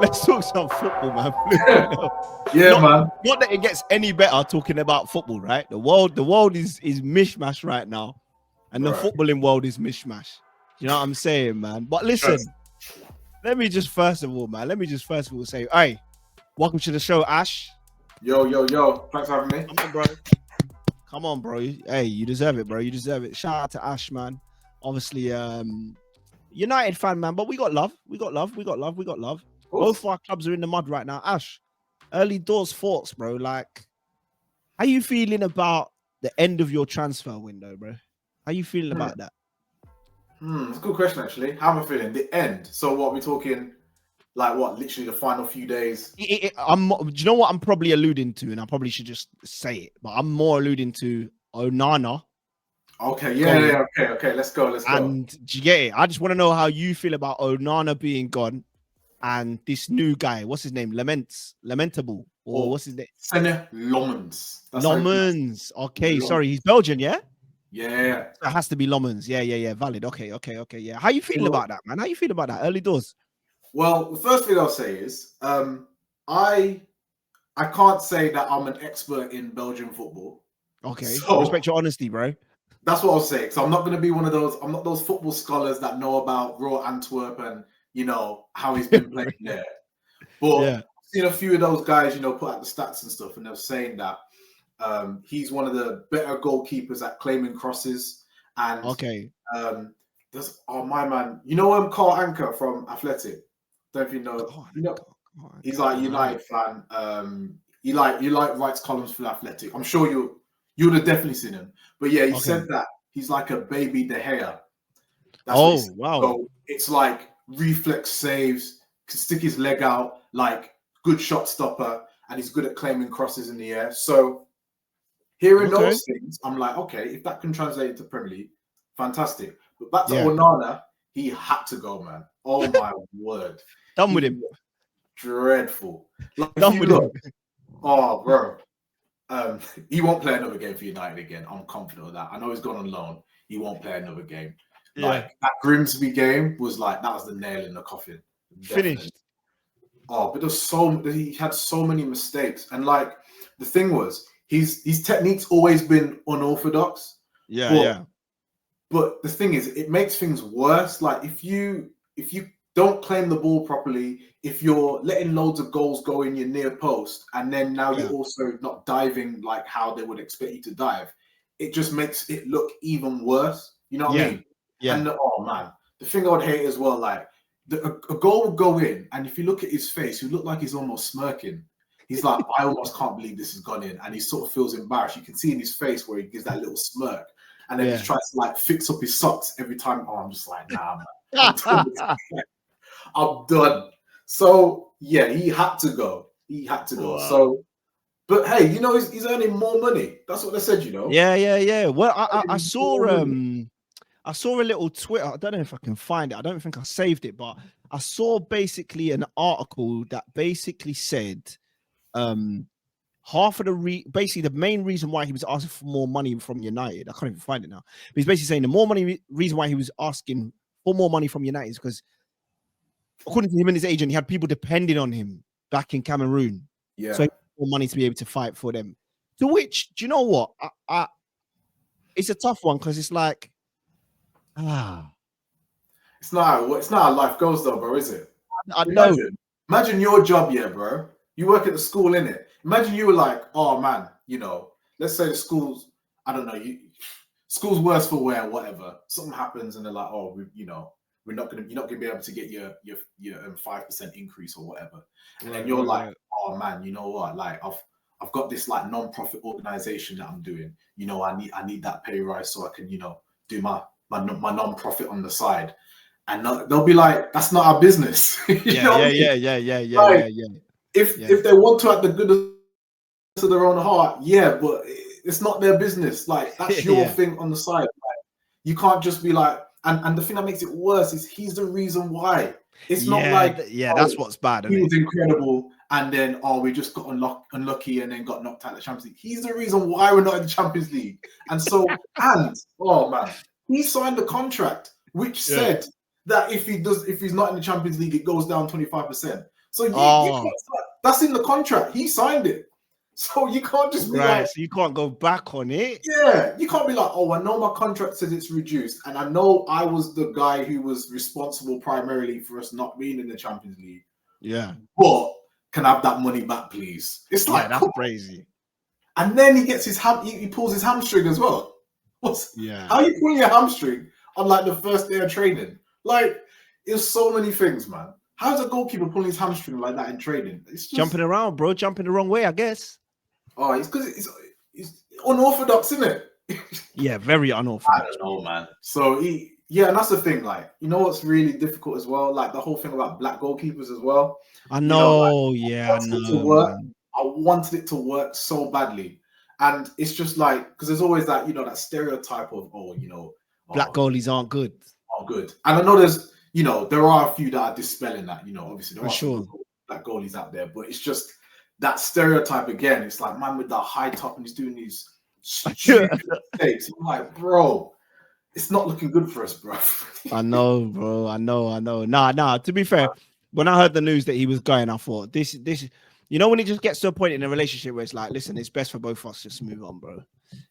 Let's talk some football, man. Yeah, man. Not that it gets any better talking about football, right? The world is mishmash right now, and the footballing world is mishmash. You know what I'm saying, man? But listen, let me just first of all say, hey, welcome to the show, Ash. Yo. Thanks for having me. Come on, bro. Hey, you deserve it, bro. You deserve it. Shout out to Ash, man. Obviously, United fan, man, but we got love. Both our clubs are in the mud right now. Ash, early doors thoughts, bro. Like, how you feeling about the end of your transfer window, bro? How you feeling about that? It's a good question, actually. How am I feeling? The end. So what we're talking, like what? Literally the final few days. Do you know what I'm probably alluding to? And I probably should just say it, but I'm more alluding to Onana. Okay, yeah. Okay. Let's go. And do you get it? I just want to know how you feel about Onana being gone and this new guy. What's his name? Lamentable, or what's his name? Sene Lomans. Lomans. Okay, sorry, he's Belgian, yeah. Yeah. It has to be Lomans. Yeah. Valid. Okay. Yeah. How you feeling about that, man? How you feel about that early doors? Well, the first thing I'll say is, I can't say that I'm an expert in Belgian football. Okay. So, respect your honesty, bro. That's what I'll say. Because I'm not going to be one of those. I'm not those football scholars that know about Raw Antwerp and how he's been playing there. But I've seen a few of those guys, put out the stats and stuff, and they're saying that he's one of the better goalkeepers at claiming crosses. And there's my man, Carl Anker from Athletic. Don't know if you know. He's like a United fan. You writes columns for Athletic. I'm sure you would have definitely seen him. But yeah, he said that he's like a baby De Gea. That's wow. So it's like reflex saves, can stick his leg out, like good shot stopper, and he's good at claiming crosses in the air. So hearing those things, I'm like, okay, if that can translate into Premier League, fantastic. But back to Onana, he had to go, man. Oh my word. Done with him. Dreadful. Like, Done with him. Oh, bro. He won't play another game for United again. I'm confident of that. I know he's gone on loan. He won't play another game. Like that Grimsby game was like that was the nail in the coffin. Definitely. Finished. Oh, but he had so many mistakes, and like the thing was, his technique's always been unorthodox. But the thing is, it makes things worse. Like if you don't claim the ball properly, if you're letting loads of goals go in your near post, and then now you're also not diving like how they would expect you to dive, it just makes it look even worse. You know what I mean? Yeah. And man, the thing I would hate as well, like a goal would go in, and if you look at his face, he look like he's almost smirking. He's like, I almost can't believe this has gone in, and he sort of feels embarrassed. You can see in his face where he gives that little smirk, and then he tries to like fix up his socks every time. Oh, I'm just like, nah, man. I'm done. So yeah, he had to go. Wow. So, but hey, he's earning more money. That's what they said, Yeah. Well, I saw a little Twitter. I don't know if I can find it. I don't think I saved it, but I saw basically an article that basically said half of basically the main reason why he was asking for more money from United. I can't even find it now. But he's basically saying the more money reason why he was asking for more money from United is because, according to him and his agent, he had people depending on him back in Cameroon. Yeah. So he had more money to be able to fight for them. To which, do you know what? It's a tough one because it's like, it's not how life goes though, bro, is it? I know. Imagine your job, bro. You work at the school, innit? Imagine you were like, oh man, let's say the school's, I don't know, school's worse for wear, whatever. Something happens and they're like, oh, you're not gonna be able to get your 5% increase or whatever. And then you're like, oh man, you know what? Like I've got this like non-profit organization that I'm doing. I need that pay rise so I can, do my non-profit on the side. And they'll be like, that's not our business. Yeah. If they want to have the goodness of their own heart, but it's not their business. Like that's your thing on the side. Like, you can't just be like, and the thing that makes it worse is he's the reason why. It's not like that's what's bad. He was incredible, and then we just got unlucky and then got knocked out of the Champions League. He's the reason why we're not in the Champions League. And so, man, he signed the contract which said that if he's not in the Champions League, it goes down 25%. So that's in the contract. He signed it. So you can't just be like, so you can't go back on it. Yeah, you can't be like, oh, I know my contract says it's reduced, and I know I was the guy who was responsible primarily for us not being in the Champions League. Yeah, but can I have that money back, please? It's like, that's crazy. And then he gets his he pulls his hamstring as well. How you pulling your hamstring on like the first day of training? Like, it's so many things, man. How's a goalkeeper pulling his hamstring like that in training? It's just jumping around, bro. Jumping the wrong way, I guess. Oh, it's because it's unorthodox, isn't it? Yeah, very unorthodox. I don't know, man. So and that's the thing. Like, you know what's really difficult as well? Like the whole thing about black goalkeepers as well. I know, I wanted it to work so badly, and it's just like because there's always that that stereotype of black goalies aren't good. Good, and I know there's there are a few that are dispelling that. Obviously there are some black goalies out there, but it's just that stereotype again. It's like man with that high top and he's doing these stupid mistakes. I'm like, bro, it's not looking good for us, bro. I know, bro. I know. Nah. To be fair, when I heard the news that he was going, I thought this. When it just gets to a point in a relationship where it's like, listen, it's best for both of us just move on, bro.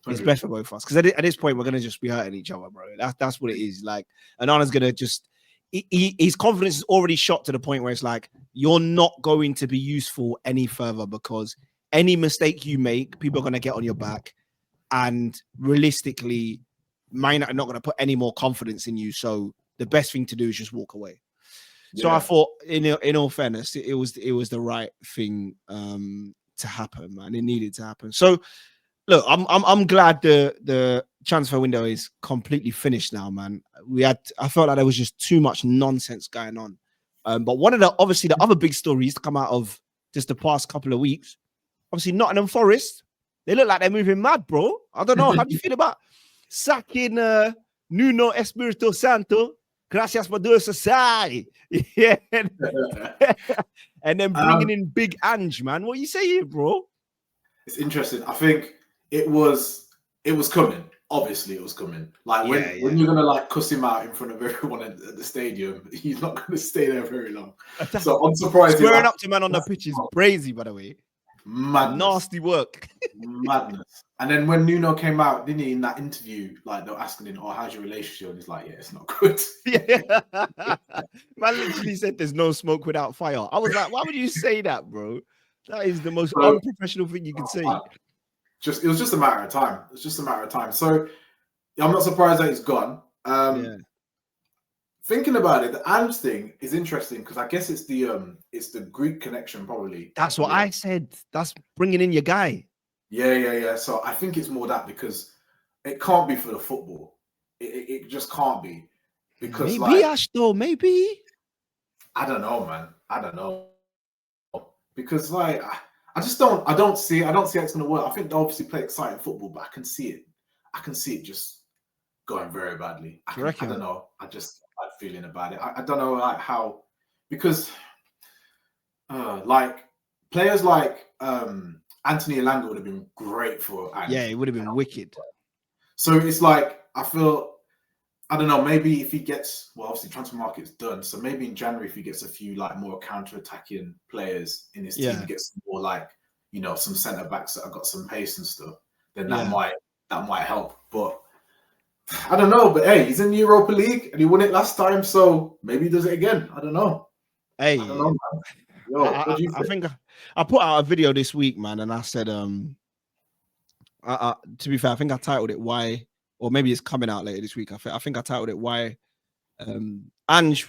It's best for both of us because at this point we're gonna just be hurting each other, bro. That's what it is. Like, Onana's gonna just. His confidence is already shot to the point where it's like you're not going to be useful any further because any mistake you make, people are going to get on your back, and realistically, Man United are not going to put any more confidence in you. So the best thing to do is just walk away. Yeah. So I thought, in all fairness, it was the right thing to happen, man. It needed to happen. So look, I'm glad the transfer window is completely finished now, man. I felt like there was just too much nonsense going on. But one of the other big stories to come out of just the past couple of weeks, obviously Nottingham Forest, they look like they're moving mad, bro. I don't know. How do you feel about sacking Nuno Espirito Santo? Gracias por Dios, society. Yeah. And then bringing in Big Ange, man. What are you saying, bro? It's interesting. I think it was coming. Obviously, it was coming. Like when you're gonna like cuss him out in front of everyone at the stadium, he's not gonna stay there very long. So I'm surprised. Squaring up to man on the pitch is crazy, by the way. Madness. Nasty work. Madness. And then when Nuno came out, didn't he, in that interview, like they're asking him, "Oh, how's your relationship?" And he's like, "Yeah, it's not good." Yeah. Man literally said, "There's no smoke without fire." I was like, "Why would you say that, bro? That is the most unprofessional thing you can say." It was just a matter of time. It's just a matter of time. So I'm not surprised that he's gone. Thinking about it, the Ange thing is interesting because I guess it's the Greek connection probably. That's what I said. That's bringing in your guy. Yeah. So I think it's more that because it can't be for the football. It just can't be because maybe Ash though. Maybe I don't know, man. I don't know because like. I don't see how it's going to work. I think they obviously play exciting football, but I can see it just going very badly. I don't know. I just like feeling about it. I don't know like how, because like players like Anthony Elanga would have been great for Ange. Yeah, it would have been wicked. So it's like I don't know, maybe if he gets, well, obviously transfer market's done. So maybe in January, if he gets a few like more counter-attacking players in his team, he gets more like, some centre backs that have got some pace and stuff, then that might help. But I don't know. But hey, he's in the Europa League and he won it last time, so maybe he does it again. I don't know. Hey, I don't know, man. Yo, what do you think? I think I put out a video this week, man, and I said, to be fair, I think I titled it "Why." Or maybe it's coming out later this week. I think I titled it "Why Ange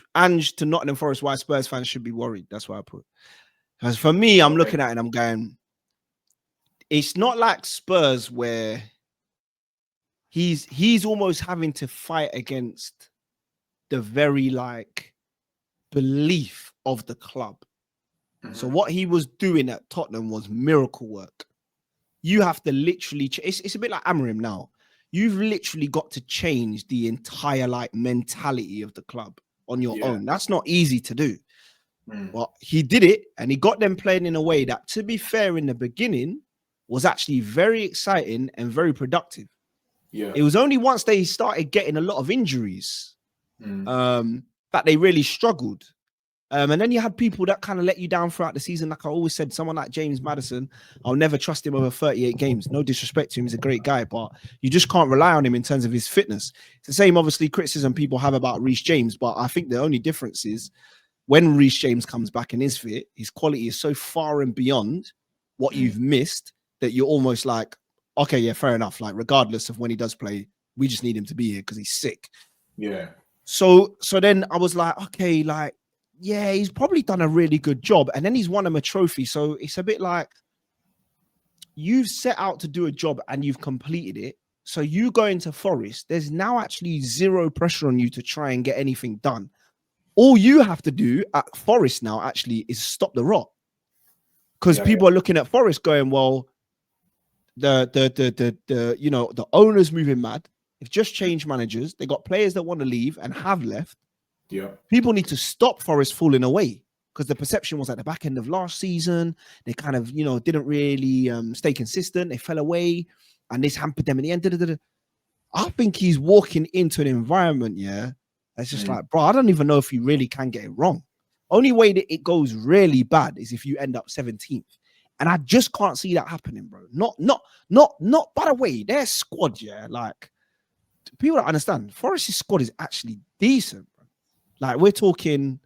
to Nottingham Forest, why Spurs fans should be worried." That's what I put. Because for me, I'm looking at it and I'm going, it's not like Spurs where he's almost having to fight against the very like belief of the club. Mm-hmm. So what he was doing at Tottenham was miracle work. You have to literally, it's a bit like Amorim now. You've literally got to change the entire like mentality of the club on your own. That's not easy to do. Well, he did it and he got them playing in a way that, to be fair, in the beginning was actually very exciting and very productive. Yeah. It was only once they started getting a lot of injuries. And that they really struggled. And then you had people that kind of let you down throughout the season. Like I always said, someone like James Maddison, I'll never trust him over 38 games. No disrespect to him, he's a great guy, but you just can't rely on him in terms of his fitness. It's the same, obviously, criticism people have about Reece James, but I think the only difference is when Reece James comes back and is fit, his quality is so far and beyond what you've missed that you're almost like, okay, yeah, fair enough. Like, regardless of when he does play, we just need him to be here because he's sick. Yeah. So then I was like, okay, like, yeah, he's probably done a really good job. And then he's won him a trophy. So it's a bit like you've set out to do a job and you've completed it. So you go into Forest, there's now actually zero pressure on you to try and get anything done. All you have to do at Forest now actually is stop the rot. Because people are looking at Forest going, well, the owner's moving mad. They've just changed managers. They got players that want to leave and have left. Yeah, people need to stop Forest falling away because the perception was at the back end of last season. They kind of, didn't really stay consistent. They fell away and this hampered them in the end. I think he's walking into an environment, that's just like, bro, I don't even know if you really can get it wrong. Only way that it goes really bad is if you end up 17th. And I just can't see that happening, bro. Not by the way, their squad, like people don't understand. Forest's squad is actually decent. Like we're talking,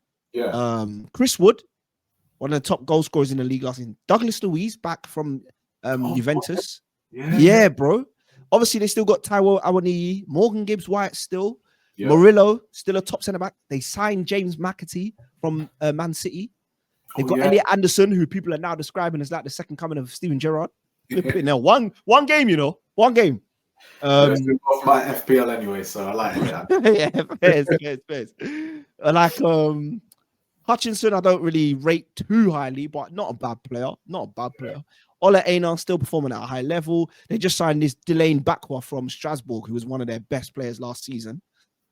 Chris Wood, one of the top goal scorers in the league last season. Douglas Luiz back from Juventus. Yeah, bro. Obviously, they still got Taiwo Awoniyi, Morgan Gibbs-White still, Murillo still a top centre back. They signed James McAtee from Man City. They've got Elliot Anderson, who people are now describing as like the second coming of Steven Gerrard. Now one game, one game. Off my FPL anyway, so I like it. Fairs. Like Hutchinson, I don't really rate too highly, but not a bad player. Ola Aina still performing at a high level. They just signed this Delane Bakwa from Strasbourg, who was one of their best players last season.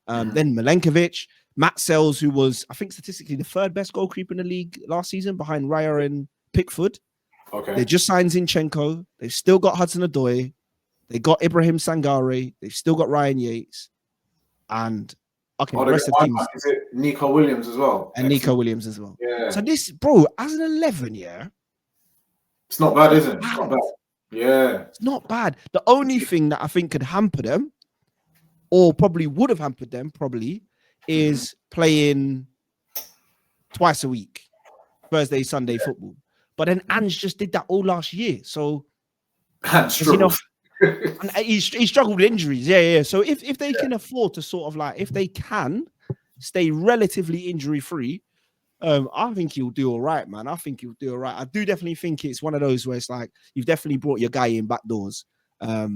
Then Milenkovic, Matt Sells, who was, I think, statistically the third best goalkeeper in the league last season behind Raya and Pickford. Okay. They just signed Zinchenko. They've still got Hudson-Odoi. They got Ibrahim Sangare. They've still got Ryan Yates. And the rest of the teams. Is it Nico Williams as well? And Nico Williams as well. Yeah. So this, bro, as an 11, it's not bad, is it? It's not bad. Yeah. It's not bad. The only thing that I think could hamper them, or probably would have hampered them, is playing twice a week, Thursday, Sunday football. But then Ange just did that all last year. So, and he struggled with injuries. Yeah. So if they can afford to sort of like, if they can stay relatively injury free, I think he'll do all right, man. I think he'll do all right. I do definitely think it's one of those where it's like you've definitely brought your guy in back doors. But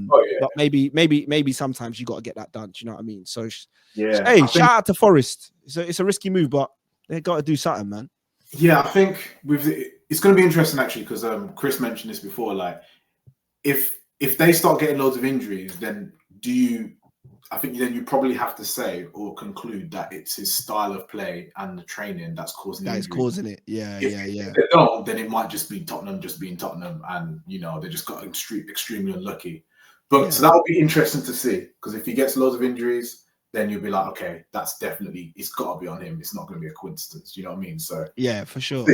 maybe sometimes you got to get that done. Do you know what I mean? So hey, shout out to Forest. It's a risky move, but they got to do something, man. Yeah, I think it's going to be interesting actually because Chris mentioned this before. Like, if they start getting loads of injuries, then I think then you probably have to say or conclude that it's his style of play and the training that's causing that is causing it. If they don't, then it might just be Tottenham just being Tottenham, and they just got extremely unlucky. But so that would be interesting to see because if he gets loads of injuries, then you'll be like, okay, it's got to be on him. It's not going to be a coincidence. You know what I mean? So yeah, for sure.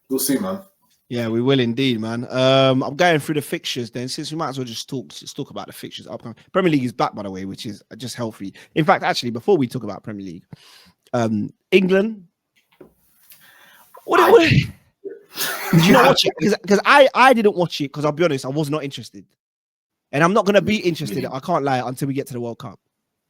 We'll see, man. Yeah, we will indeed, man. I'm going through the fixtures then, since we might as well just talk about the fixtures upcoming. Premier League is back, by the way, which is just healthy. In fact, actually, before we talk about Premier League, England. Did you not watch it? Because I didn't watch it because I'll be honest, I was not interested, and I'm not going to be interested. I can't lie until we get to the World Cup.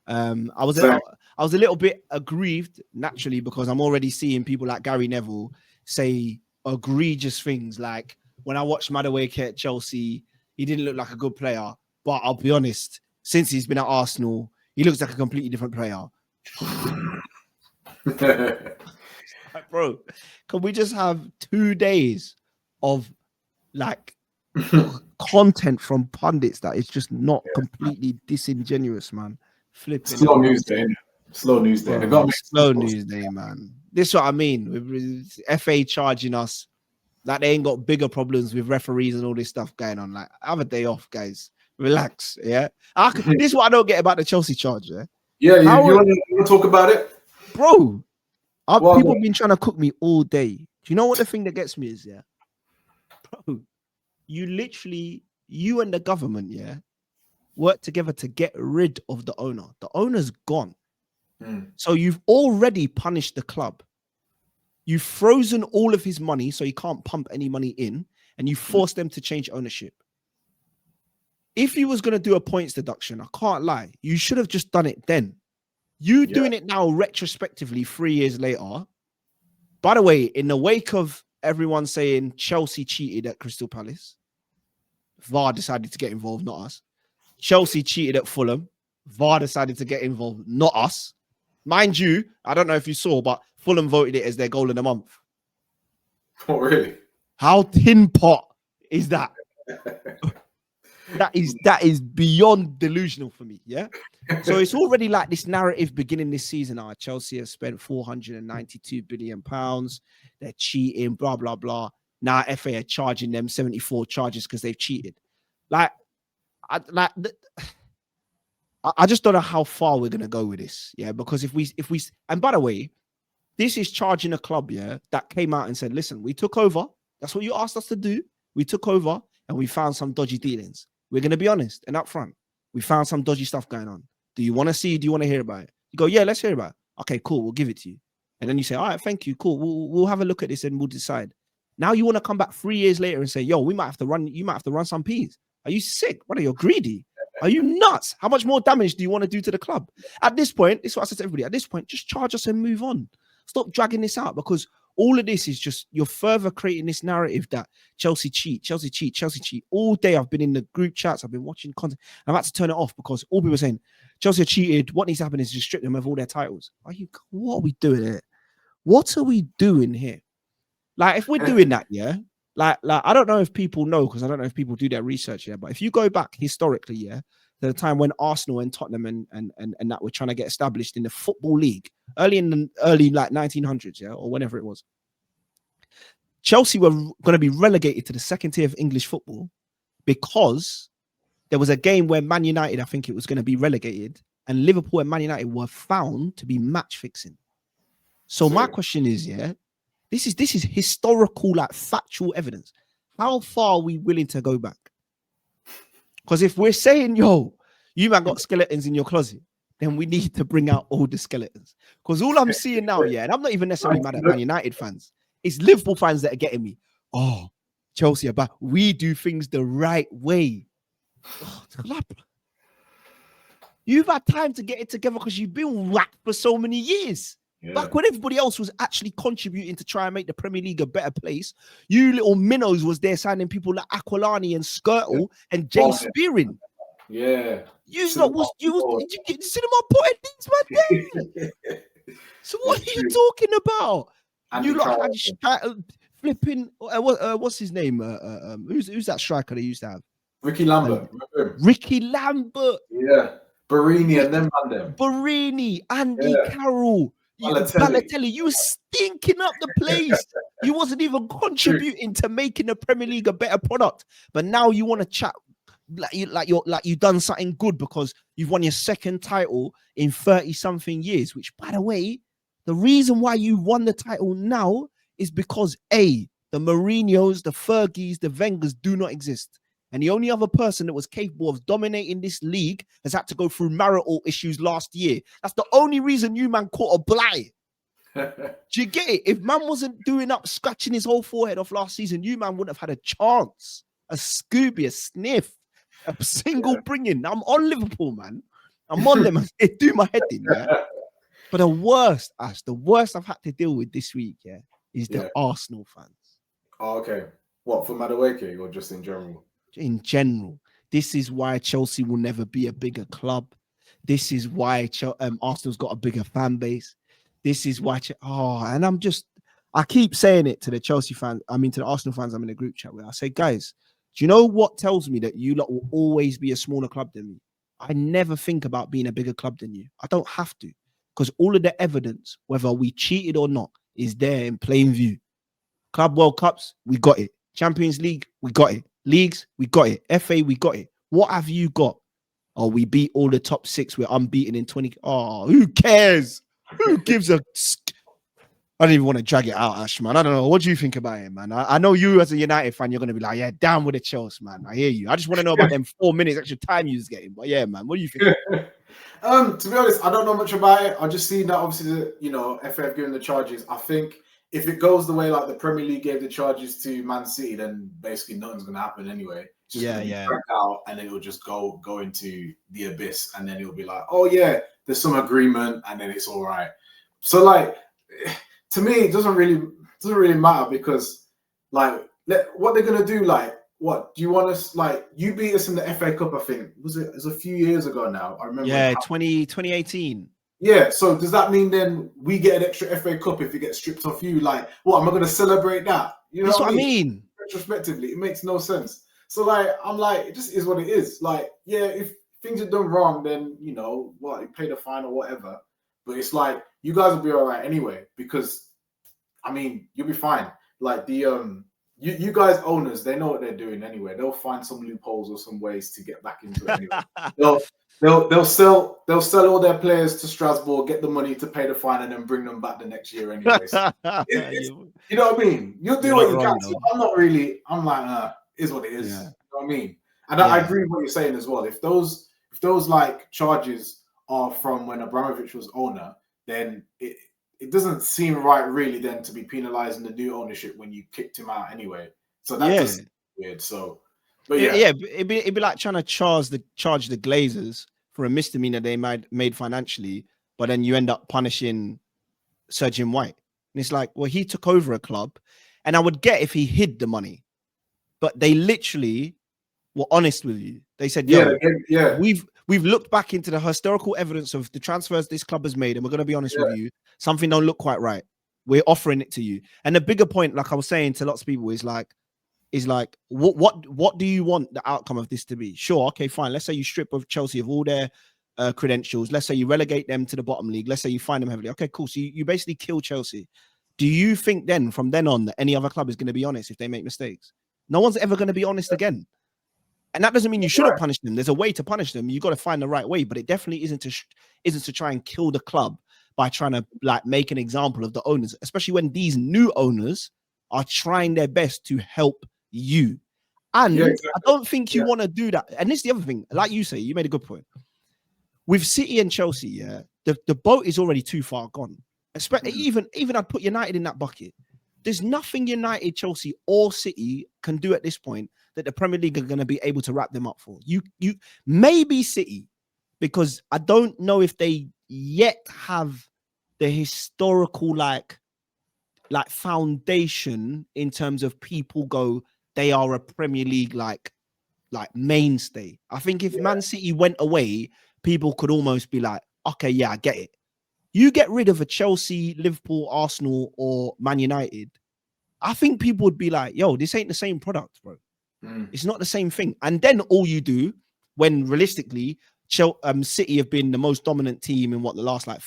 I was a little bit aggrieved naturally because I'm already seeing people like Gary Neville say egregious things like when I watched Madueke at Chelsea, he didn't look like a good player. But I'll be honest, since he's been at Arsenal, he looks like a completely different player. Like, bro, can we just have 2 days of like content from pundits that is just not completely disingenuous, man? Flipping slow news day. Slow news day. Slow news day, man. This is what I mean. With FA charging us like they ain't got bigger problems with referees and all this stuff going on. Like, have a day off, guys. Relax. Yeah. This is what I don't get about the Chelsea charge. Yeah. Yeah. You want to talk about it, bro? People have been trying to cook me all day. Do you know what the thing that gets me is, yeah? Bro, you and the government, yeah, work together to get rid of the owner. The owner's gone. So you've already punished the club. You've frozen all of his money so he can't pump any money in, and you forced them to change ownership. If you was going to do a points deduction, I can't lie, you should have just done it then. You doing it now retrospectively 3 years later. By the way, in the wake of everyone saying Chelsea cheated at Crystal Palace, VAR decided to get involved, not us. Chelsea cheated at Fulham, VAR decided to get involved, not us. Mind you, I don't know if you saw, but Fulham voted it as their goal of the month. Oh, really? How tin pot is that? That is beyond delusional for me, yeah? So it's already like this narrative beginning this season. Chelsea have spent £492 billion. They're cheating, blah, blah, blah. Now FA are charging them 74 charges because they've cheated. I just don't know how far we're going to go with this, yeah? Because if we, and by the way, this is charging a club, yeah, that came out and said, listen, we took over. That's what you asked us to do. We took over and we found some dodgy dealings. We're going to be honest and upfront. We found some dodgy stuff going on. Do you want to see? Do you want to hear about it? You go, yeah, let's hear about it. Okay, cool. We'll give it to you. And then you say, all right, thank you. Cool. We'll have a look at this and we'll decide. Now you want to come back 3 years later and say, yo, you might have to run some P's. Are you sick? What, are you greedy? Are you nuts? How much more damage do you want to do to the club? At this point, this is what I said to everybody. At this point, just charge us and move on. Stop dragging this out, because all of this is just, you're further creating this narrative that Chelsea cheat. All day I've been in the group chats, I've been watching content. I've had to turn it off because all people are saying, Chelsea cheated. What needs to happen is just strip them of all their titles. What are we doing here? What are we doing here? Like, if we're doing that, yeah, like I don't know if people know, because I don't know if people do their research here, but if you go back historically, yeah, to the time when Arsenal and Tottenham and that were trying to get established in the Football League, early like 1900s, yeah, or whenever it was, Chelsea were going to be relegated to the second tier of English football because there was a game where Man United, I think it was going to be relegated, and Liverpool and Man United were found to be match fixing. So my question is, yeah, this is historical, like factual evidence. How far are we willing to go back? Because if we're saying, yo, you man got skeletons in your closet, then we need to bring out all the skeletons. Because all I'm seeing now, yeah, and I'm not even necessarily mad at Man United fans, it's Liverpool fans that are getting me. Oh, Chelsea are back. We do things the right way. Oh, you've had time to get it together because you've been whacked for so many years. Yeah. Back when everybody else was actually contributing to try and make the Premier League a better place, you little minnows was there signing people like Aquilani and Skirtle and Jay Spearing. Yeah. You cinema putting things, man. So what are you talking about? Andy, you lot had flipping. What's his name? Who's that striker they used to have? Ricky Lambert. Ricky Lambert. Yeah. Barini and them and them. Barini, Andy Carroll. Balotelli, you were stinking up the place. You wasn't even contributing to making the Premier League a better product. But now you want to chat like you've done something good because you've won your second title in 30-something years. Which, by the way, the reason why you won the title now is because the Mourinhos, the Fergies, the Wengers do not exist. And the only other person that was capable of dominating this league has had to go through marital issues last year. That's the only reason you man caught a blight. Do you get it? If man wasn't scratching his whole forehead off last season, you man wouldn't have had a chance. A Scooby, a sniff, a single bringing. I'm on Liverpool, man. I'm on them. It do my head in, yeah. But the worst I've had to deal with this week, yeah, is the Arsenal fans. Oh, okay. What, for Madueke or just in general? In general, this is why Chelsea will never be a bigger club. This is why Arsenal's got a bigger fan base. This is why. I keep saying it to the Chelsea fans. I mean, to the Arsenal fans I'm in a group chat with. I say, guys, do you know what tells me that you lot will always be a smaller club than me? I never think about being a bigger club than you. I don't have to, because all of the evidence, whether we cheated or not, is there in plain view. Club World Cups, we got it. Champions League, we got it. Leagues, we got it. FA, we got it. What have you got? Oh, we beat all the top 6. We're unbeaten in 20. Oh, who cares? Who gives a... I don't even want to drag it out, Ash, man. I don't know. What do you think about it, man? I know you as a United fan, you're going to be like, yeah, down with the Chelsea, man. I hear you. I just want to know about them 4 minutes extra time you was getting. But yeah, man, what do you think? To be honest, I don't know much about it. I just seen that obviously, FA giving the charges. I think if it goes the way like the Premier League gave the charges to Man City, then basically nothing's going to happen anyway. It's just going to be dragged out, and then it'll just go into the abyss, and then it'll be like, oh yeah, there's some agreement, and then it's all right. So like, to me, it doesn't really matter because like what they're going to do, like. What do you want us like? You beat us in the FA Cup, I think. It was a few years ago now. I remember. Yeah, 2018. Yeah. So does that mean then we get an extra FA Cup if it gets stripped off you? Like, what am I going to celebrate that? You know that's what I mean. Retrospectively, it makes no sense. So like, I'm like, it just is what it is. Like, yeah, if things are done wrong, then you pay the fine or whatever. But it's like you guys will be all right anyway because, I mean, you'll be fine. Like the You guys owners, they know what they're doing anyway. They'll find some loopholes or some ways to get back into it anyway. they'll sell all their players to Strasbourg, get the money to pay the fine, and then bring them back the next year anyway. So you know what I mean? You'll do what you can. So I'm like, is what it is. Yeah. You know what I mean? And I agree with what you're saying as well. If those like charges are from when Abramovich was owner, then it doesn't seem right, really, then to be penalizing the new ownership when you kicked him out anyway. So that does seem weird. So, but yeah, it'd be like trying to charge the Glazers for a misdemeanor they made financially, but then you end up punishing Sir Jim White. And it's like, well, he took over a club, and I would get if he hid the money, but they literally were honest with you. They said, we've looked back into the historical evidence of the transfers this club has made, and we're going to be honest with you. Something don't look quite right. We're offering it to you. And the bigger point, like I was saying to lots of people, is like, what do you want the outcome of this to be? Sure, okay, fine. Let's say you strip of Chelsea of all their credentials. Let's say you relegate them to the bottom league. Let's say you find them heavily. Okay, cool. So you basically kill Chelsea. Do you think then, from then on, that any other club is going to be honest if they make mistakes? No one's ever going to be honest again. And that doesn't mean you shouldn't punish them. There's a way to punish them. You got to find the right way, but it definitely isn't to try and kill the club by trying to like make an example of the owners, especially when these new owners are trying their best to help you. And I don't think you want to do that. And this is the other thing, like you say, you made a good point. With City and Chelsea, the boat is already too far gone. Even I'd put United in that bucket. There's nothing United, Chelsea, or City can do at this point that the Premier League are going to be able to wrap them up for. You maybe City, because I don't know if they yet have the historical like foundation in terms of people go, they are a Premier League like mainstay. I think if Man City went away, people could almost be like, okay, yeah, I get it. You get rid of a Chelsea, Liverpool, Arsenal, or Man United, I think people would be like, yo, this ain't the same product, bro. It's not the same thing. And then all you do, when realistically, City have been the most dominant team in the last like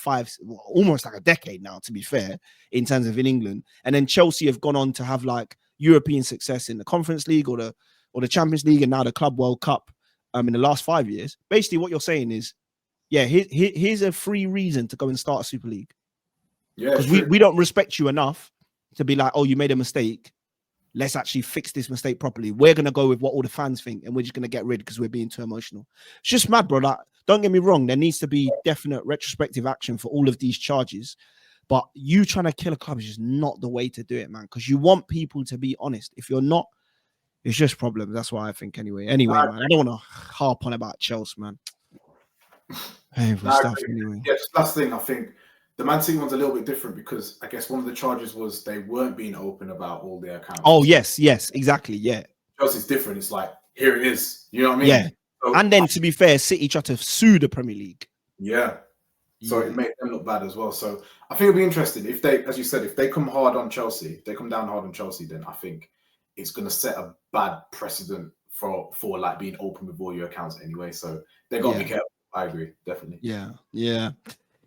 almost like a decade now, to be fair, in terms of in England. And then Chelsea have gone on to have like European success in the Conference League or the Champions League, and now the Club World Cup in the last 5 years. Basically, what you're saying is, yeah, here's a free reason to go and start a Super League. Yeah, because we don't respect you enough to be like, oh, you made a mistake. Let's actually fix this mistake properly. We're going to go with what all the fans think, and we're just going to get rid because we're being too emotional. It's just mad, bro. Like, don't get me wrong. There needs to be definite retrospective action for all of these charges. But you trying to kill a club is just not the way to do it, man, because you want people to be honest. If you're not, it's just problems. That's what I think anyway. Anyway, man, I don't want to harp on about Chelsea, man. Stuff anyway. Yeah, last thing, I think the Man City one's a little bit different because I guess one of the charges was they weren't being open about all their accounts. Oh, yes, exactly, yeah. Chelsea's different. It's like, here it is. You know what I mean? Yeah. So, and then, to be fair, City tried to sue the Premier League. Yeah. So it made them look bad as well. So I think it'll be interesting if they, as you said, if they come hard on Chelsea, if they come down hard on Chelsea, then I think it's going to set a bad precedent for like being open with all your accounts anyway. So they got to be careful. I agree, definitely. Yeah.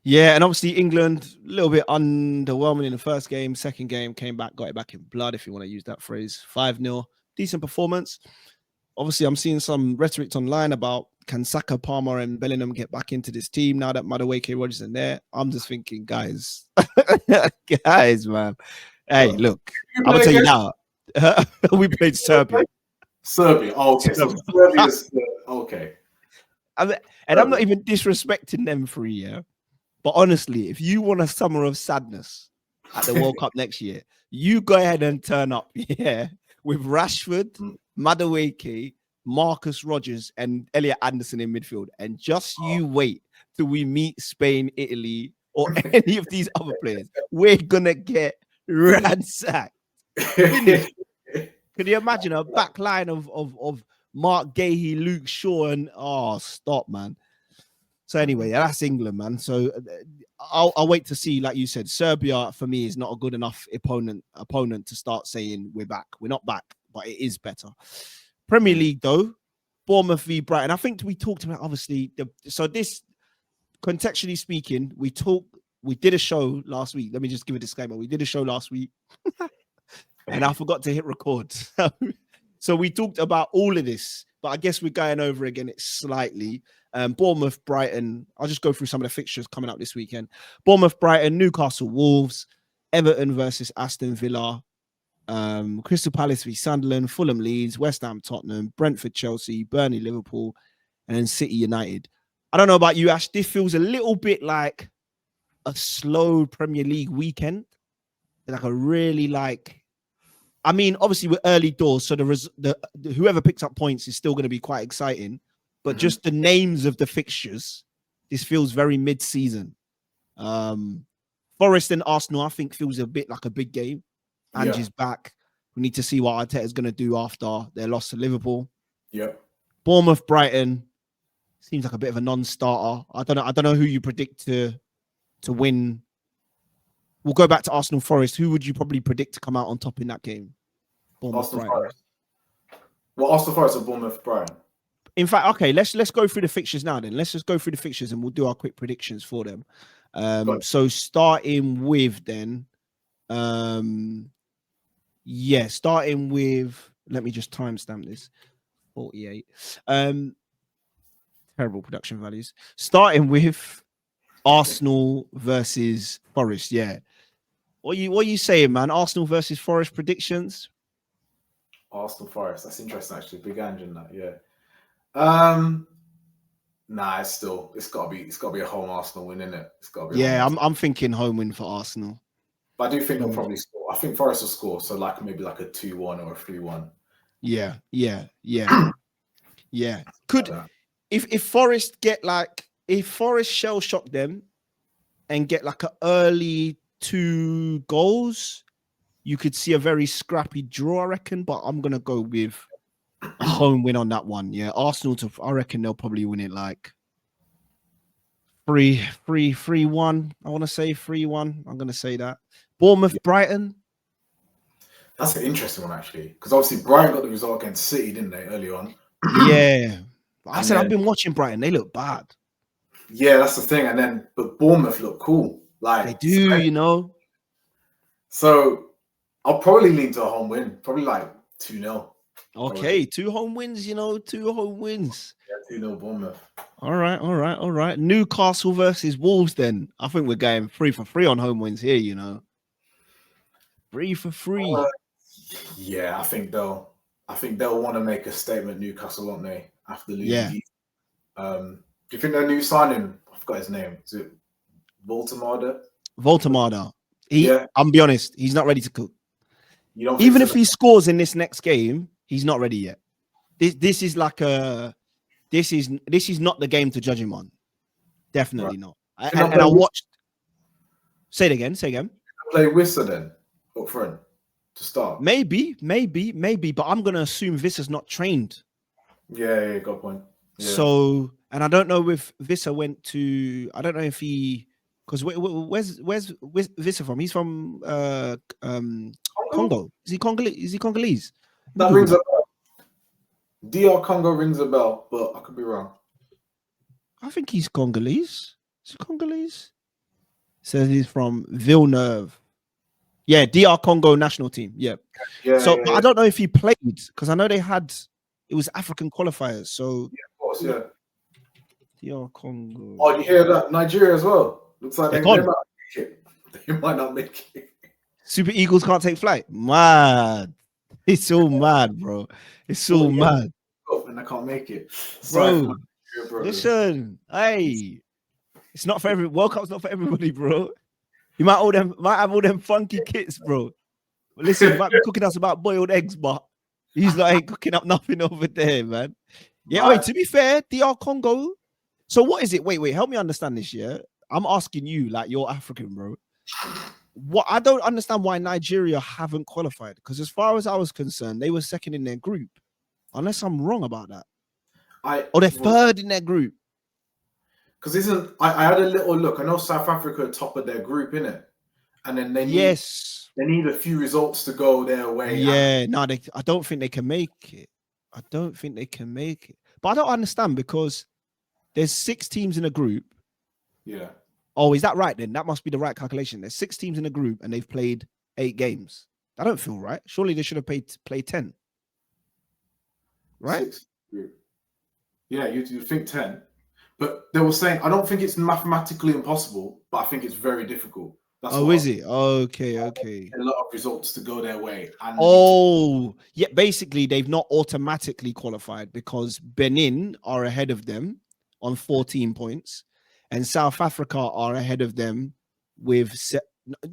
And obviously England, a little bit underwhelming in the first game. Second game, came back, got it back in blood, if you want to use that phrase. 5-0, decent performance. obviously I'm seeing some rhetoric online about can Saka, Palmer, and Bellingham get back into this team now that Madueke, Rodgers in there. I'm just thinking, guys, guys, man. Hey, look, I'm gonna tell you now. We played Serbia. Serbia. Oh, okay. So Serbia's okay. And I'm not even disrespecting them for a year. But honestly, if you want a summer of sadness at the World Cup next year, you go ahead and turn up, with Rashford, Madueke, Marcus Rogers, and Elliot Anderson in midfield. And just you wait till we meet Spain, Italy, or any of these other players. We're gonna get ransacked. Finished. Can you imagine a back line of Mark Gahey, Luke Shaw, and stop, man. So anyway, that's England, man. So I'll wait to see. Like you said, Serbia for me is not a good enough opponent to start saying we're back. We're not back, but it is better. Premier League though, Bournemouth v Brighton. I think we talked about obviously so this, contextually speaking, we did a show last week. Let me just give a disclaimer. We did a show last week, and I forgot to hit record. So we talked about all of this, but I guess we're going over again it slightly. Bournemouth, Brighton. I'll just go through some of the fixtures coming up this weekend. Bournemouth, Brighton, Newcastle, Wolves, Everton versus Aston Villa, Crystal Palace v Sunderland, Fulham, Leeds, West Ham, Tottenham, Brentford, Chelsea, Burnley, Liverpool, and then City United. I don't know about you, Ash. This feels a little bit like a slow Premier League weekend. Like a really I mean, obviously we're early doors, so the whoever picks up points is still going to be quite exciting. But just the names of the fixtures, this feels very mid-season. Forest and Arsenal, I think, feels a bit like a big game. Angie's back. We need to see what Arteta's going to do after their loss to Liverpool. Yeah. Bournemouth, Brighton seems like a bit of a non-starter. I don't know who you predict to win. We'll go back to Arsenal, Forest. Who would you probably predict to come out on top in that game? Bournemouth, Arsenal, Brighton. Forest. Well, Arsenal, Forest, or Bournemouth, Brighton. In fact, okay, let's go through the fixtures now then. Let's just go through the fixtures and we'll do our quick predictions for them. So starting with then, starting with, let me just timestamp this, 48. Terrible production values. Starting with Arsenal versus Forest, What are you saying, man? Arsenal versus Forest predictions? Arsenal, Forest. That's interesting, actually. Big engine, that, Nah, it's gotta be a home Arsenal win, isn't it? It's gotta be. I'm thinking home win for Arsenal. But I do think they'll probably score. I think Forest will score, so maybe a 2-1 or a 3-1. Yeah. Could if Forest if Forest shell shock them and get an early 2 goals, you could see a very scrappy draw, I reckon. But I'm gonna go with a home win on that one. Yeah, Arsenal I reckon they'll probably win it 3-1. I want to say 3-1. I'm gonna say that. Bournemouth, Brighton. That's an interesting one, actually, because obviously Brighton got the result against City, didn't they, early on? Yeah, I've been watching Brighton. They look bad. Yeah, that's the thing. But Bournemouth look cool. They do, So I'll probably lean to a home win, probably 2-0. Okay, 2 home wins, 2 home wins. Yeah, 2-0 Bournemouth. All right. Newcastle versus Wolves then. I think we're going 3 for 3 on home wins here, 3 for 3. Yeah, I think they'll want to make a statement, Newcastle, won't they? After losing. Yeah. Do you think their new signing, I forgot his name, is it Voltemada? I'm be honest, he's not ready to cook. Even if he scores in this next game, he's not ready yet. This is not the game to judge him on. Definitely not. And I watched. Say it again. Play Wissa then up front to start. Maybe. But I'm gonna assume Vissa's not trained. Yeah, good point. Yeah. So, and I don't know if Vissa went to. I don't know if he, because where's Vissa from? He's from Congo. Is he Congolese? That rings a bell. DR Congo rings a bell, but I could be wrong. I think he's Congolese. Is he Congolese? Says he's from Villeneuve. Yeah, DR Congo national team. Yeah. But I don't know if he played, because I know it it was African qualifiers. So yeah, of course, yeah. DR Congo. Oh, you hear that? Nigeria as well. Looks like they might not make it. They might not make it. Super Eagles can't take flight. Mad. It's so mad, bro. It's so mad. And I can't make it. Bro, listen, hey, it's not for every World Cup's not for everybody, bro. You might have all them funky kits, bro. But listen, you might be cooking us about boiled eggs, but he's like ain't cooking up nothing over there, man. Yeah, wait, to be fair, DR Congo. So what is it? Wait, help me understand this, yeah? I'm asking you, like you're African, bro. What I don't understand why Nigeria haven't qualified, because as far as I was concerned, they were second in their group. Unless I'm wrong about that. Or they're third in their group. Because I had a little look. I know South Africa are top of their group, innit? And then they need a few results to go their way. Yeah, no, I don't think they can make it. I don't think they can make it. But I don't understand because there's 6 teams in a group. Yeah. Oh, is that right then? That must be the right calculation. There's 6 teams in a group and they've played 8 games. That don't feel right. Surely they should have played 10. Right? 6. Yeah, you'd think 10. But they were saying, I don't think it's mathematically impossible, but I think it's very difficult. That's is it? Okay. A lot of results to go their way. Yeah, basically they've not automatically qualified because Benin are ahead of them on 14 points and South Africa are ahead of them with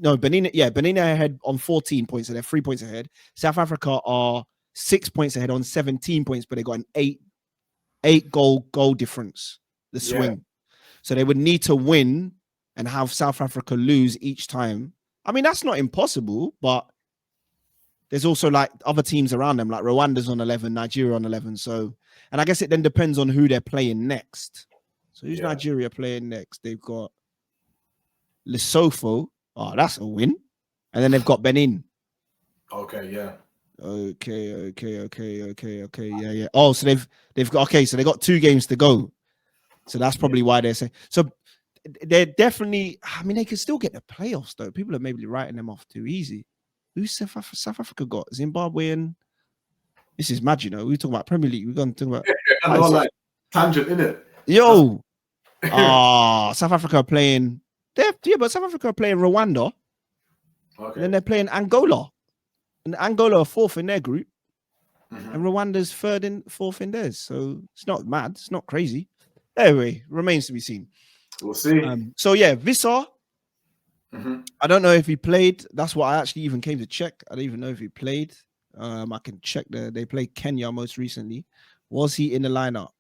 Benin are ahead on 14 points, so they're 3 points ahead. South Africa are 6 points ahead on 17 points, but they got an 8 goal difference, the swing. Yeah. So they would need to win and have South Africa lose each time. I mean, that's not impossible, but there's also like other teams around them, like Rwanda's on 11, Nigeria on 11. So, and I guess it then depends on who they're playing next. So who's Nigeria playing next? They've got Lesotho. Oh, that's a win. And then they've got Benin. Okay, yeah. Okay. Yeah. Oh, so they've got so they got 2 games to go. So that's probably why they're saying. So they're definitely. I mean, they can still get the playoffs though. People are maybe writing them off too easy. Who's South Africa got? Zimbabwe and this is mad. You know, we're talking about Premier League. We're going to talk about like tangent, innit? Yo, South Africa are playing. But South Africa are playing Rwanda. Okay. And then they're playing Angola. And Angola are 4th in their group, and Rwanda's 4th in theirs. So it's not mad. It's not crazy. Anyway, remains to be seen. We'll see. So yeah, Vissar. I don't know if he played. That's what I actually even came to check. I don't even know if he played. I can check. They played Kenya most recently. Was he in the lineup?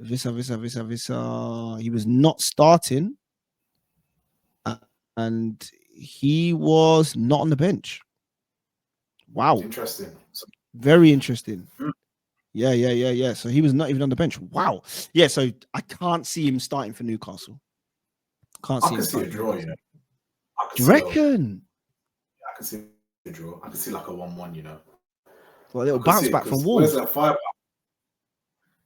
Vissar. He was not starting, and he was not on the bench. Wow. Interesting. Very interesting. Yeah. So he was not even on the bench. Wow. Yeah, so I can't see him starting for Newcastle. I can see a draw, you know. Do you reckon? I can see a draw. I can see like a 1-1, you know. Well, it'll bounce back from Wolves. Where's that firepower?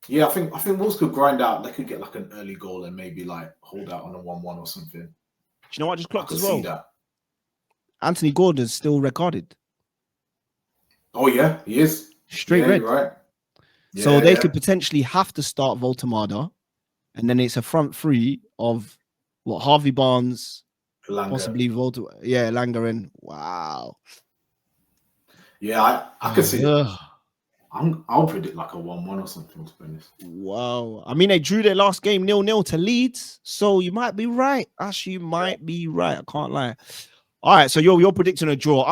Yeah, I think Wolves could grind out. They could get like an early goal and maybe like hold out on a 1-1 or something. Do you know what I just clocked as well? Anthony Gordon's still recorded. Oh yeah, he is. Straight red. Right. So they could potentially have to start Voltemada, and then it's a front 3 of Harvey Barnes, Langer. Possibly Langeren. Wow. Yeah, I could see it. I'll predict like a 1-1 or something, to be honest. Wow. I mean, they drew their last game 0-0 to Leeds, so you might be right. Actually, you might be right. I can't lie. All right, so you're predicting a draw.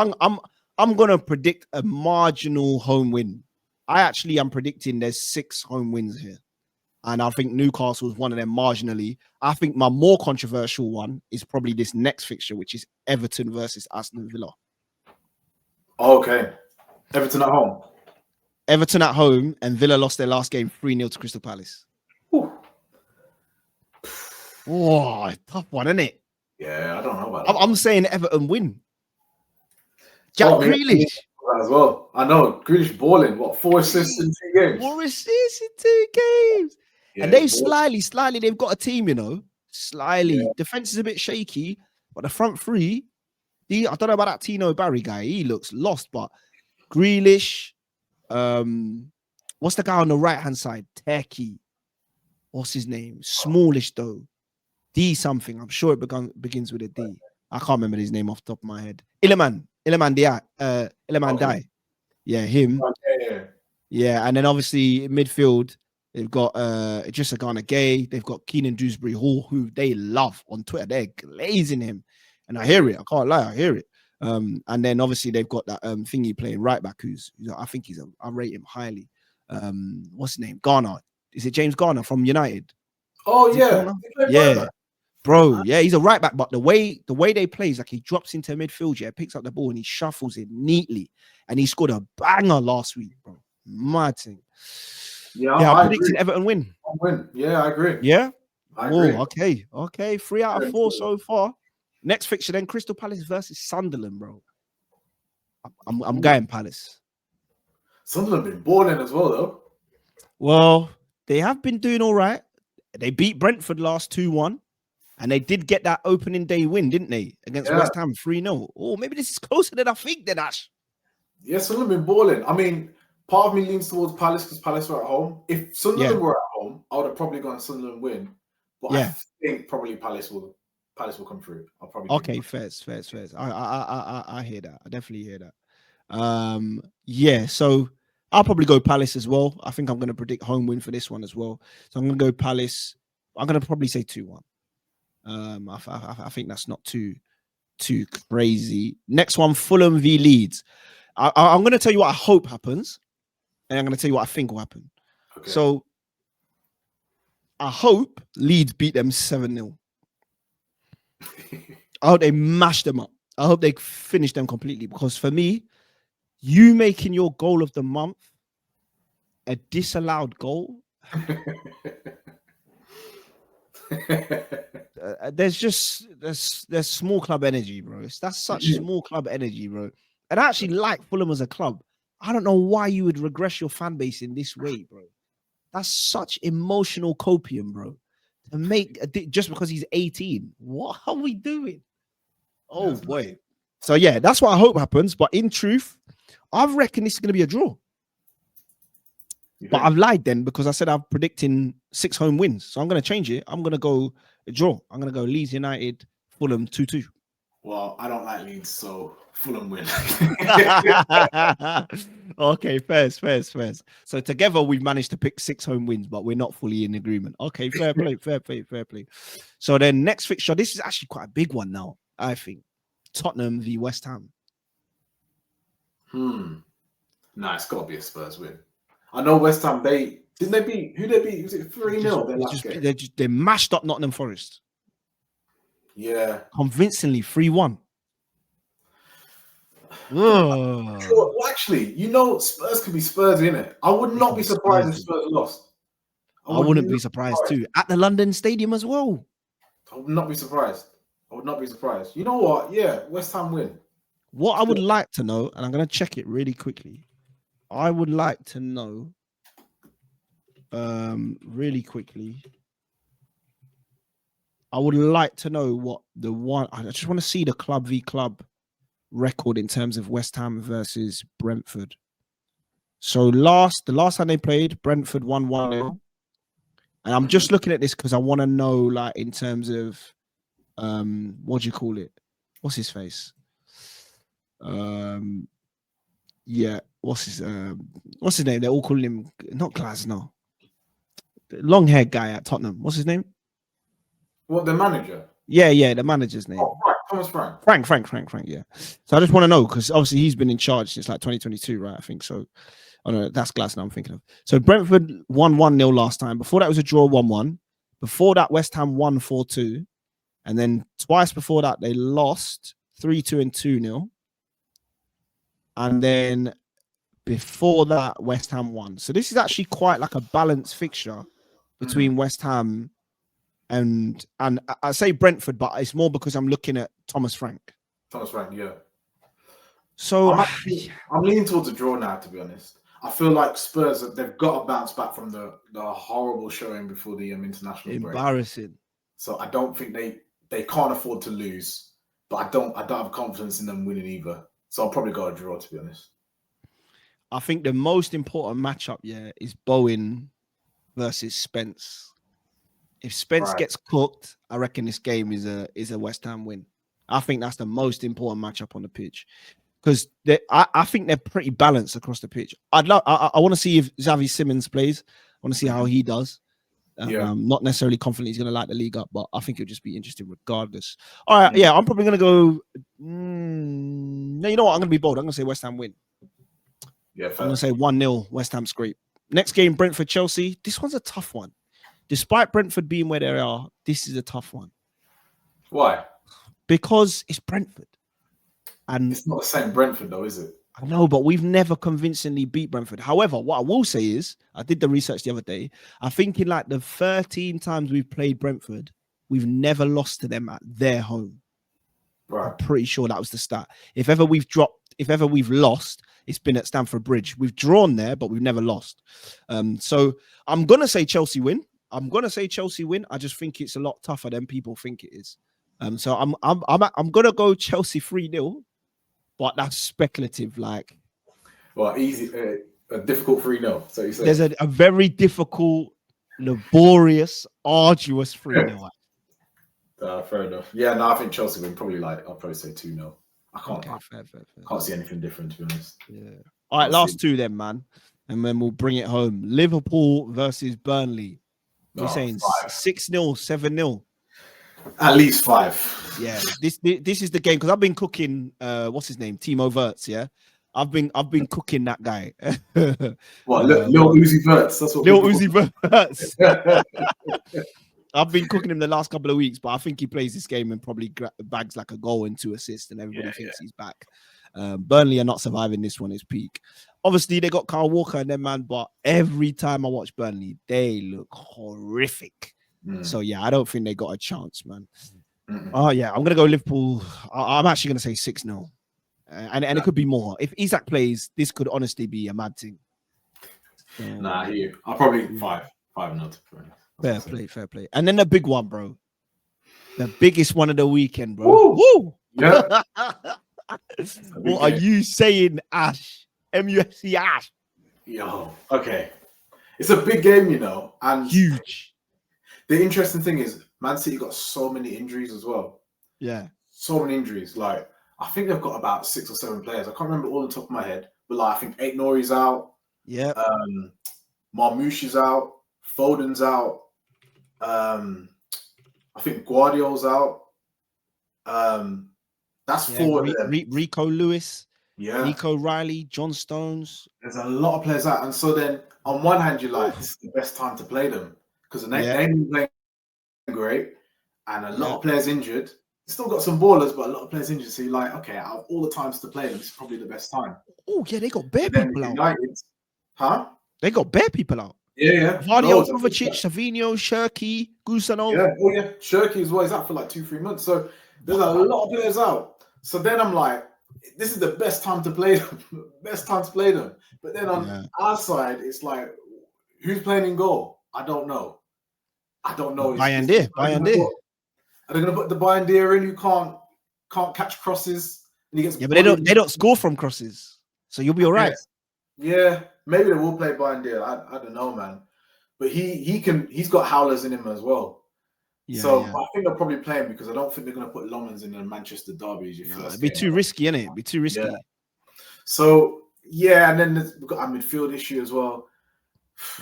I'm gonna predict a marginal home win. I actually am predicting there's 6 home wins here. And I think Newcastle is one of them marginally. I think my more controversial one is probably this next fixture, which is Everton versus Aston Villa. Okay. Everton at home. Everton at home, and Villa lost their last game 3-0 to Crystal Palace. Oh, tough one, isn't it? Yeah, I don't know about that. I'm saying Everton win. Jack Grealish. As well. I know. Grealish balling. 4 assists in 2 games? 4 assists in 2 games. Yeah, and they've slyly, they've got a team, you know. Slyly. Yeah. Defense is a bit shaky, but the front 3, I don't know about that Tino Barry guy. He looks lost, but Grealish, What's the guy on the right-hand side? Techie. What's his name? Smallish though. D something. I'm sure it begins with a D. I can't remember his name off the top of my head. Iliman Dai. Yeah, him. Yeah, and then obviously in midfield, they've got Idrissa Gana Gay. They've got Keenan Dewsbury Hall, who they love on Twitter. They're glazing him. And I hear it. I can't lie. I hear it. And then obviously they've got that thingy playing right back, I think I rate him highly. What's his name? Garner. Is it James Garner from United? Oh, yeah. Yeah. Bro, yeah, he's a right back, but the way they play is like he drops into midfield, yeah, picks up the ball and he shuffles it neatly. And he scored a banger last week, bro. Mad thing. Yeah, I'm predicting Everton win. Yeah, I agree. Yeah? I agree. Okay. 3 out of 4 so far. Next fixture then, Crystal Palace versus Sunderland, bro. I'm going Palace. Sunderland been balling as well, though. Well, they have been doing all right. They beat Brentford last 2-1. And they did get that opening day win, didn't they? Against West Ham 3-0. Oh, maybe this is closer than I think, then, Ash. Yeah, Sunderland been balling. I mean, part of me leans towards Palace because Palace were at home. If Sunderland were at home, I would have probably gone Sunderland win. But I think probably Palace will come through. I'll probably fair. I hear that. I definitely hear that. Yeah, so I'll probably go Palace as well. I think I'm going to predict home win for this one as well. So I'm going to go Palace. I'm going to probably say 2-1. I think that's not too crazy. Next one, Fulham v Leeds. I'm going to tell you what I hope happens, and I'm going to tell you what I think will happen. Okay. So I hope Leeds beat them 7-0. I hope they mash them up. I hope they finish them completely, because for me, you making your goal of the month a disallowed goal. There's small club energy, bro. That's such small club energy, bro. And I actually like Fulham as a club. I don't know why you would regress your fan base in this way, bro. That's such emotional copium, bro. To make just because he's 18. What are we doing? Oh boy. So yeah, that's what I hope happens. But in truth, I reckon this is gonna be a draw. But I've lied then, because I said I'm predicting 6 home wins. So I'm going to change it. I'm going to go a draw. I'm going to go Leeds United, Fulham 2-2. Well, I don't like Leeds, so Fulham win. Okay, fair. So together we've managed to pick 6 home wins, but we're not fully in agreement. Okay, fair play. So then next fixture, this is actually quite a big one now, I think. Tottenham v West Ham. Nah, it's got to be a Spurs win. I know West Ham, who they beat? Was it 3-0? They mashed up Nottingham Forest. Yeah. Convincingly, 3-1. Well, actually, Spurs can be Spurs, innit? I would not be surprised if Spurs lost. I wouldn't be surprised too. At the London Stadium as well. I would not be surprised. You know what? Yeah, West Ham win. What I would like to know, and I'm going to check it really quickly. I would like to know, really quickly. I would like to know what I just want to see the club v club record in terms of West Ham versus Brentford. So the last time they played, Brentford won 1-0. And I'm just looking at this because I want to know, like, in terms of, what do you call it? What's his face? Yeah, what's his name? They're all calling him not Glasner. The long-haired guy at Tottenham. What's his name? What, the manager? Yeah, the manager's name. Oh, Thomas Frank. Frank, yeah. So I just want to know, because obviously he's been in charge since like 2022, right? I think so. Oh no, that's Glasner I'm thinking of. So Brentford won 1-0 last time. Before that was a draw 1-1. Before that, West Ham won 4-2. And then twice before that, they lost 3-2 and 2-0. And then before that, West Ham won. So this is actually quite like a balanced fixture between West Ham and I say Brentford, but it's more because I'm looking at Thomas Frank. Yeah. So I'm leaning towards a draw now, to be honest. I feel like Spurs, they've got to bounce back from the horrible showing before the international break. Embarrassing. So I don't think they can't afford to lose, but I don't have confidence in them winning either. So I'll probably go a draw, to be honest. I think the most important matchup, is Bowen versus Spence. If Spence gets cooked, I reckon this game is a West Ham win. I think that's the most important matchup on the pitch because I think they're pretty balanced across the pitch. I want to see if Xavi Simons plays. I want to see how he does. Not necessarily confident he's going to light the league up, but I think it'll just be interesting regardless. All right, I'm probably going to go. No, you know what? I'm going to be bold. I'm going to say West Ham win. Yeah, I'm going to say 1-0 West Ham scrape. Next game, Brentford Chelsea. This one's a tough one. Despite Brentford being where they are, this is a tough one. Why? Because it's Brentford. And it's not the same Brentford though, is it? I know, but we've never convincingly beat Brentford. However, what I will say is, I did the research the other day. I think in like the 13 times we've played Brentford, we've never lost to them at their home. Right. I'm pretty sure that was the stat. If ever we've lost, it's been at Stamford Bridge. We've drawn there, but we've never lost. So I'm gonna say Chelsea win. I just think it's a lot tougher than people think it is. So I'm gonna go Chelsea 3-0, but that's speculative. Like, well, easy, a difficult 3-0. So you say there's a very difficult, laborious, arduous 3-0. Fair enough. Yeah, no, I think Chelsea win. I'll probably say 2-0. I can't. Okay, fair. Can't see anything different, to be honest. Yeah. All right, last two then, man, and then we'll bring it home. Liverpool versus Burnley. We're saying 6-0, 7-0. At least 5. Yeah, this is the game because I've been cooking. What's his name? Timo Wertz. Yeah, I've been cooking that guy. What? Lil Uzi Verts. That's what. Lil Uzi Verts. I've been cooking him the last couple of weeks, but I think he plays this game and probably bags like a goal and 2 assists, and everybody thinks he's back. Burnley are not surviving this one. It's peak. Obviously, they got Kyle Walker and them, man, but every time I watch Burnley, they look horrific. So, yeah, I don't think they got a chance, man. Oh, yeah, I'm going to go Liverpool. I'm actually going to say 6-0. And it could be more. If Isak plays, this could honestly be a mad thing. So, nah, I'll probably 5-0. Fair play. And then the big one, bro. The biggest one of the weekend, bro. Woo! Yeah. What are you saying, Ash? MUFC Ash. Yo, okay. It's a big game, you know, and huge. The interesting thing is, Man City got so many injuries as well. Yeah. So many injuries. Like, I think they've got about 6 or 7 players. I can't remember all on the top of my head, but like, I think Aït-Nouri's out. Yeah. Marmoush is out. Foden's out. I think Guardiola's out. That's 4 of them. Rico Lewis. Yeah. Nico Riley, John Stones. There's a lot of players out. And so then, on one hand, you're like, this is the best time to play them. Because they ain't playing great. And a lot of players injured. Still got some ballers, but a lot of players injured. So you're like, okay, out of all the times to play them, this is probably the best time. Oh, yeah, they got bare people out. Huh? They got bare people out. Yeah. Vardio, Kovacic, Savinho, Shirky, Gusano. Yeah. Oh, yeah. Shirky as well. He's out for like 2-3 months. So there's a lot of players out. So then I'm like, this is the best time to play them. But then on our side, it's like, who's playing in goal? I don't know. Bayandir. Are they going to put the Bayandir in who can't catch crosses? And he gets but they don't score from crosses. So you'll be all right. Yeah. Maybe they will play Bayandir. I don't know, man. But he's got howlers in him as well. I think they'll probably play him because I don't think they're going to put Lomans in the Manchester derby. It'd be too risky, innit? It'd be too risky. Yeah. So, yeah, and then we've got a midfield issue as well.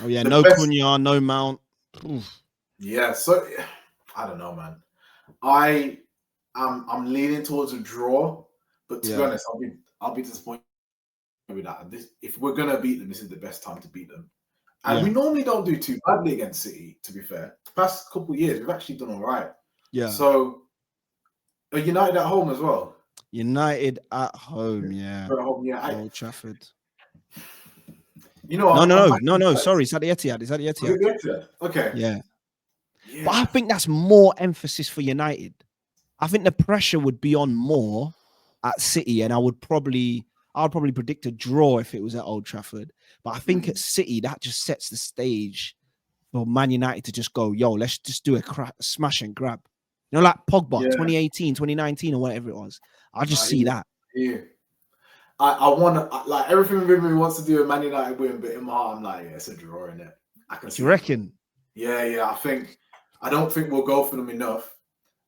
Oh, yeah, no Cunha, no Mount. Oof. Yeah, so, I don't know, man. I'm leaning towards a draw, but to be honest, I'll be disappointed with that. If we're going to beat them, this is the best time to beat them. And we normally don't do too badly against City, to be fair. The past couple of years, we've actually done all right. Yeah. So, are United at home as well? United at home, yeah. At home, Old Trafford. You know, no. Sorry, it's at the Etihad. It's at the Etihad. Okay. Yeah. But I think that's more emphasis for United. I think the pressure would be on more at City, and I would probably predict a draw if it was at Old Trafford. But I think at City, that just sets the stage for Man United to just go, yo, let's just do a smash and grab. You know, like Pogba, 2018, 2019, or whatever it was. I just see that. Yeah. I want to, like, everything with me wants to do a Man United win, but in my heart, I'm like, yeah, it's a draw, in it. I can see. You reckon? Yeah. I don't think we'll go for them enough,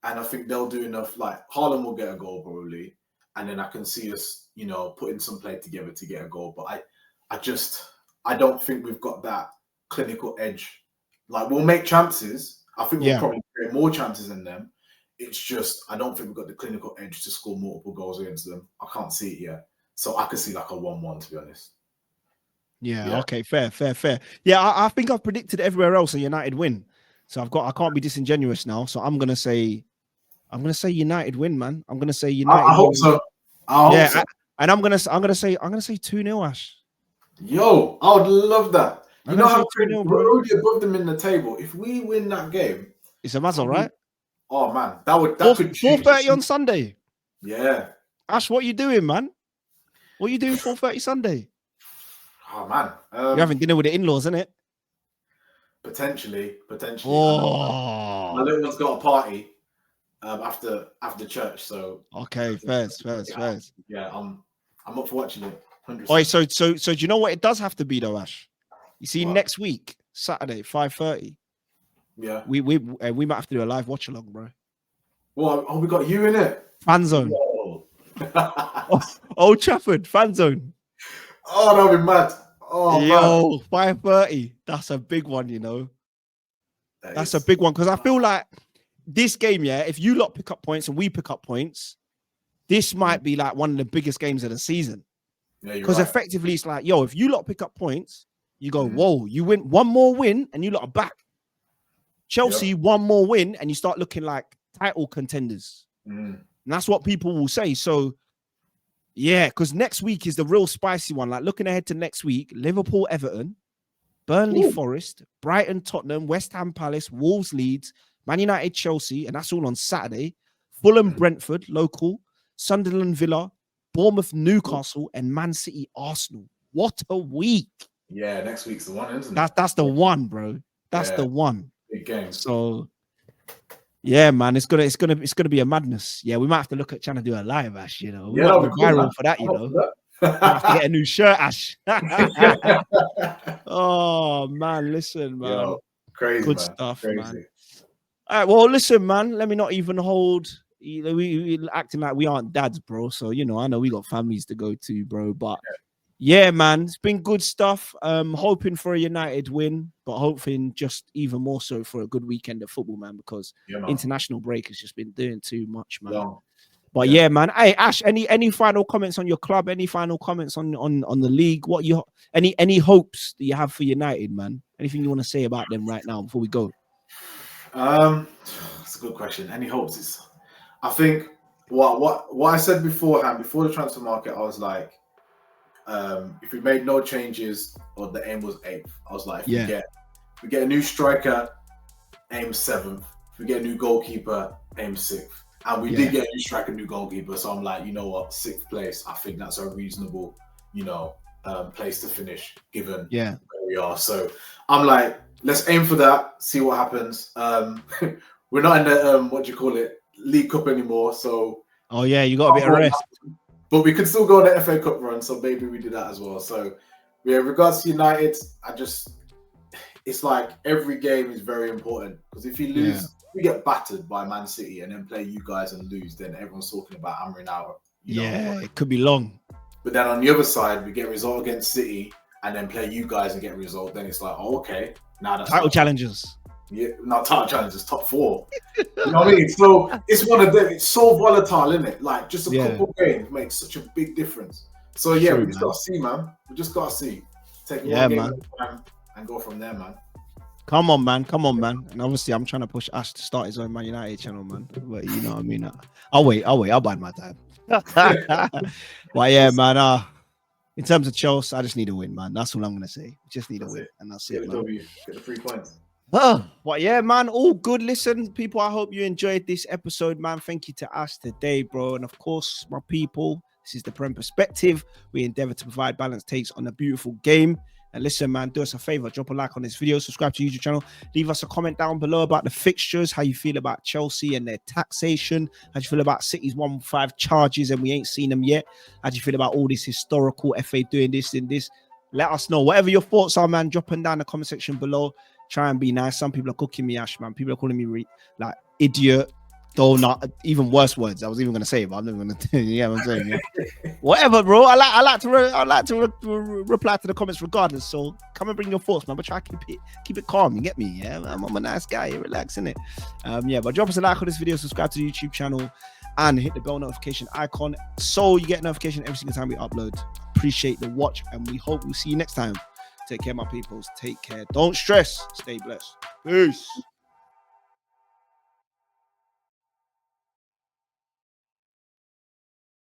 and I think they'll do enough. Like, Haaland will get a goal probably, and then I can see us, you know, putting some play together to get a goal. But I don't think we've got that clinical edge. Like, we'll make chances. I think we'll probably create more chances than them. It's just, I don't think we've got the clinical edge to score multiple goals against them. I can't see it yet. So I could see like a 1-1, to be honest. Yeah. Okay. Fair. Yeah. I think I've predicted everywhere else a United win. So I can't be disingenuous now. So I'm gonna say United win, man. I'm gonna say United. I hope so. I hope so. And I'm gonna say 2-0, Ash. Yo, I would love that. You know how we're already above them in the table. If we win that game, it's a muzzle, right? Oh man, that could 4:30 on Sunday. Yeah. Ash, what are you doing, man? What are you doing 4:30 Sunday? Oh man, you're having dinner with the in-laws, isn't it? Potentially. Oh, my little one's got a party after church, so okay, fair. Yeah, I'm up for watching it. 100%. All right, so do you know what it does have to be though, Ash? You see, next week, Saturday, 5:30. Yeah, we might have to do a live watch along, bro. Well, we got you in it. Fan zone. Old Trafford fan zone. Oh, that'll be mad. Oh, yo, 5:30. That's a big one, you know. That's a big one because I feel like this game, if you lot pick up points and we pick up points, this might be like one of the biggest games of the season. Because effectively, it's like, yo, if you lot pick up points, you go, whoa, you win one more win and you lot are back. Chelsea, one more win and you start looking like title contenders. And that's what people will say. So, yeah, because next week is the real spicy one. Like, looking ahead to next week, Liverpool, Everton, Burnley, Forest, Brighton, Tottenham, West Ham Palace, Wolves, Leeds, Man United, Chelsea, and that's all on Saturday. Fulham, Brentford, local, Sunderland, Villa, Bournemouth, Newcastle, and Man City, Arsenal. What a week. Yeah, next week's the one, isn't it? That's the one, bro. That's the one. Big game. So, yeah, man, it's gonna be a madness. Yeah, we might have to look at trying to do a live, Ash. You know, we might be viral for that. You know, we have to get a new shirt, Ash. Oh man, listen, man, yo, crazy, good man. stuff, Crazy. man. All right, well, listen, man. Let me not even hold. We acting like we aren't dads, bro. So you know, I know we got families to go to, bro. But yeah, man, it's been good stuff. Hoping for a United win, but hoping just even more so for a good weekend of football, man, because international break has just been doing too much, man. Yeah. But yeah, man. Hey, Ash, any final comments on your club? Any final comments on the league? What you any hopes that you have for United, man? Anything you want to say about them right now before we go? That's a good question. Any hopes? I think what I said beforehand, before the transfer market, I was like, if we made no changes, or the aim was 8th, I was like, if we get a new striker, aim 7th. If we get a new goalkeeper, aim 6th. And we did get a new striker, new goalkeeper. So I'm like, you know what, 6th place, I think that's a reasonable, you know, place to finish, given where we are. So I'm like, let's aim for that, see what happens. We're not in the League Cup anymore. So you got a bit of rest. But we could still go on the FA Cup run, so maybe we do that as well. So, yeah, regards to United, it's like every game is very important, because if you lose, we get battered by Man City and then play you guys and lose, then everyone's talking about hammering out. It could be long. But then on the other side, we get a result against City and then play you guys and get a result. Then it's like, oh, okay, now that's title challenges. Yeah, not title challenges, top 4. You know what I mean? So it's one of them. It's so volatile, isn't it? Like, just a couple of games makes such a big difference. So yeah, we just gotta see, man. We just gotta see. Take one game at a time and go from there, man. Come on, man. And obviously, I'm trying to push Ash to start his own Man United channel, man. But you know what I mean? I'll wait. I'll bide my time. But yeah, man. In terms of Chelsea, I just need a win, man. That's all I'm gonna say. Just need a win, and that's it, man. Get the 3 points. But yeah, man, all good. Listen, people, I hope you enjoyed this episode, man. Thank you to Ash today, bro. And of course, my people, this is the Prem Perspective. We endeavor to provide balanced takes on a beautiful game. And listen, man, do us a favor, drop a like on this video, subscribe to the YouTube channel, leave us a comment down below about the fixtures, how you feel about Chelsea and their taxation, how do you feel about City's 1-5 charges and we ain't seen them yet, how do you feel about all this historical FA doing this and this. Let us know. Whatever your thoughts are, man, drop them down in the comment section below. Try and be nice. Some people are cooking me ash, man. People are calling me like idiot, though not even worse words. I was even gonna say, but I'm never gonna. Yeah, I'm saying, yeah. Whatever, bro. I like to reply to the comments regardless. So come and bring your thoughts, man. But try to keep it calm. You get me? Yeah, I'm a nice guy. You're relaxing it. Yeah, but drop us a like on this video, subscribe to the YouTube channel, and hit the bell notification icon so you get notification every single time we upload. Appreciate the watch, and we hope we'll see you next time. Take care, my peoples. Take care. Don't stress. Stay blessed. Peace.